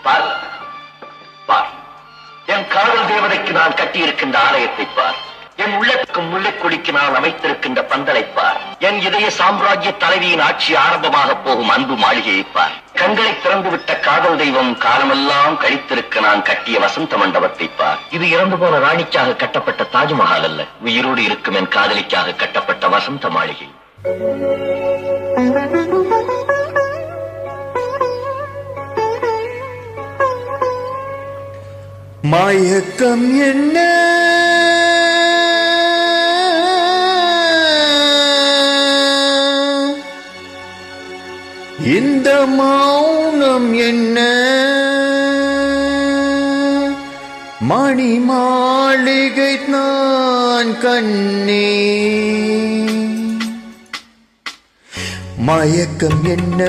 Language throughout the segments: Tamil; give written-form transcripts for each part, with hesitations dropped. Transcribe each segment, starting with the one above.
பார் பார், என் காதல் தேவதைக்கு நான் கட்டியிருக்கின்ற ஆலயத்தை பார், என் உள்ளத்துக்கும் முல்லைக்கொடிக்கு நான் அமைத்திருக்கின்ற பந்தலை பார், என் இதய சாம்ராஜ்ய தலைவியின் ஆட்சி ஆரம்பமாக போகும் அன்பு மாளிகையை பார், கண்களை திறந்துவிட்ட காதல் தெய்வம் காலமெல்லாம் கழித்திருக்க நான் கட்டிய வசந்த மண்டபத்தை பார். இது இறந்து போன ராணிக்காக கட்டப்பட்ட தாஜ்மஹால் அல்ல, உயிரோடு இருக்கும் என் காதலிக்காக கட்டப்பட்ட வசந்த மாளிகை. மயக்கம் என்ன இந்த மௌனம் என்ன, மணி மாளிகை நான் கண்ணே. மயக்கம் என்ன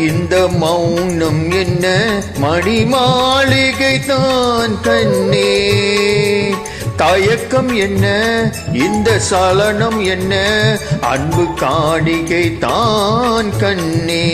இந்த மௌனம் என்ன, மணி மாளிகை தான் கண்ணே. தயக்கம் என்ன இந்த சலனம் என்ன, அன்பு காணிகை தான் கண்ணே.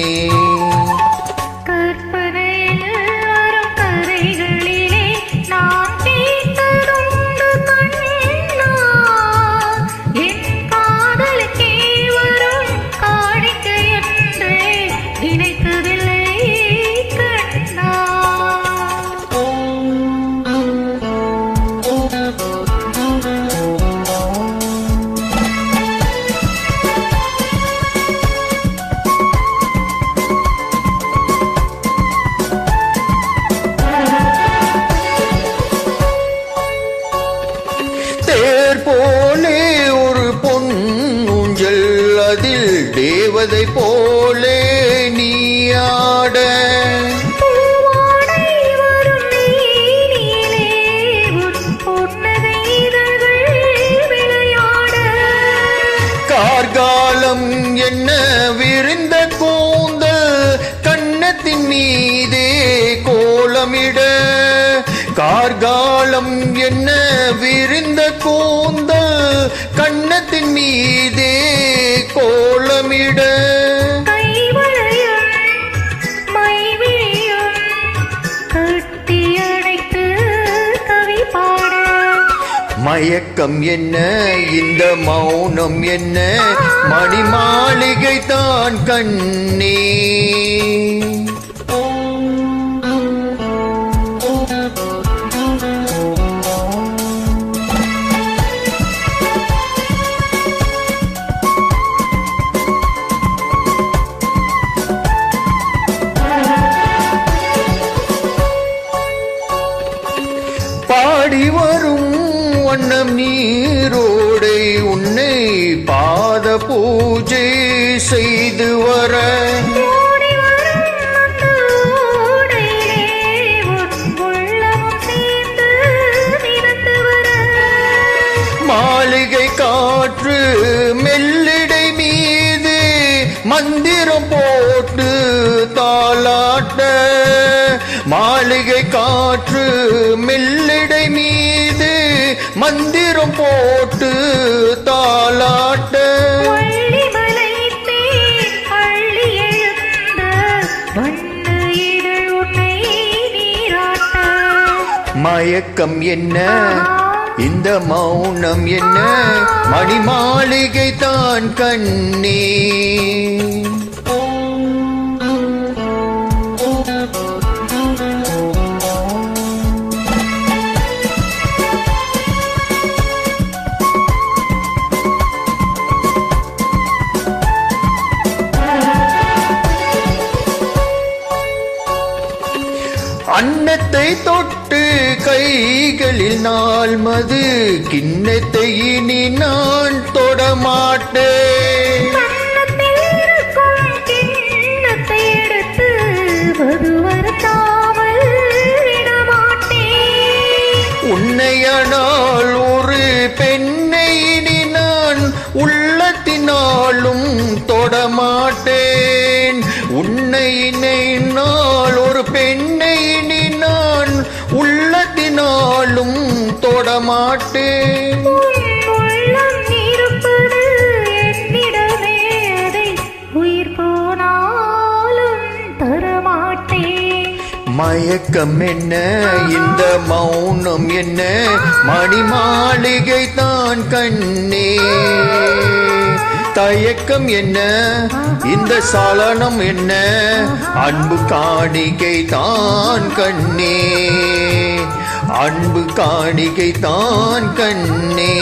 போலே ஒரு பொன்னூஞ்சல், அதில் தேவதை போலே நீயாட, கார்காலம் என்ன விரிந்த கூந்தல், கன்னத்தின் மீதே கோலமிட, கார்காலம் என்ன விரிந்த கூந்தல், கன்னத்தின் மீதே கோலமிட, மயக்கம் என்ன இந்த மௌனம் என்ன, மணி மாளிகை தான் கண்ணே. பாடி வரும் வண்ணம் நீரோடை, உன்னை பாத பூஜை செய்து வர, மாளிகை காற்று மெல்லிடை மீது மந்திரம் போட்டு தாலாட்ட, மாளிகை காற்று மெல்லிடை மீது மந்திரம் போட்டு தாலாட்ட, மயக்கம் என்ன இந்த மௌனம் என்ன, மணி மாளிகை தான் கண்ணே. அன்னத்தை தொட்டு கைகளில் நாள் மது, கிண்ணத்தை இனி நான் தொடமாட்டேன், உன்னையானால் ஒரு பெண்ணை இனி நான் உள்ளத்தினாலும் தொடமாட்டேன், உன்னை நாள் ஒரு பெண்ணை இனி நான் உள்ளத்தினாலும் தொடமாட்டேன். மயக்கம் என்ன இந்த மௌனம் என்ன மணி மாளிகை தான் கண்ணே தயக்கம் என்ன இந்த சலனம் என்ன அன்பு காணிக்கை தான் கண்ணே அன்பு காணிக்கை தான் கண்ணே